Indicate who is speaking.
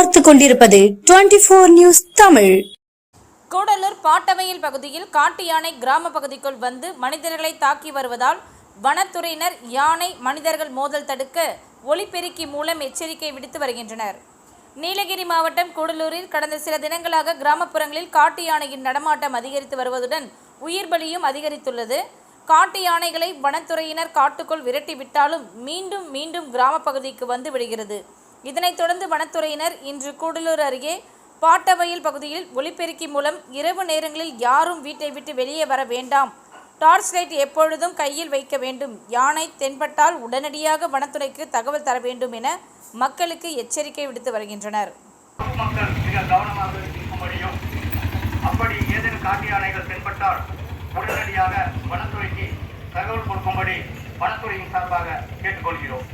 Speaker 1: பார்த்து கொண்டிருப்பது 24 நியூஸ் தமிழ்.
Speaker 2: கூடலூர் பாட்டவையில் பகுதியில் காட்டு யானை கிராம பகுதிக்குள் வந்து மனிதர்களை தாக்கி வருவதால் வனத்துறையினர் யானை மனிதர்கள் மோதல் தடுக்க ஒலிபெருக்கி மூலம் எச்சரிக்கை விடுத்து வருகின்றனர். நீலகிரி மாவட்டம் கூடலூரில் கடந்த சில தினங்களாக கிராமப்புறங்களில் காட்டு யானையின் நடமாட்டம் அதிகரித்து வருவதுடன் உயிர் பலியும் அதிகரித்துள்ளது. காட்டு யானைகளை வனத்துறையினர் காட்டுக்குள் விரட்டிவிட்டாலும் மீண்டும் மீண்டும் கிராம பகுதிக்கு வந்து விடுகிறது. இதனைத் தொடர்ந்து வனத்துறையினர் இன்று கூடலூர் அருகே பாட்டவையில் பகுதியில் ஒலிபெருக்கி மூலம் இரவு நேரங்களில் யாரும் வீட்டை விட்டு வெளியே வர வேண்டாம், டார்ச் லைட் எப்பொழுதும் கையில் வைக்க வேண்டும், யானை தென்பட்டால் உடனடியாக வனத்துறைக்கு தகவல் தர வேண்டும் என மக்களுக்கு எச்சரிக்கை விடுத்து வருகின்றனர்.
Speaker 3: மக்கள் மிக கவனமாக இருக்கும்படியும், அப்படி ஏதேனும் காட்டு யானைகள் தென்பட்டால் உடனடியாக வனத்துறைக்கு தகவல் கொடுக்கும்படி வனத்துறையின் சார்பாக கேட்டுக்கொள்கிறோம்.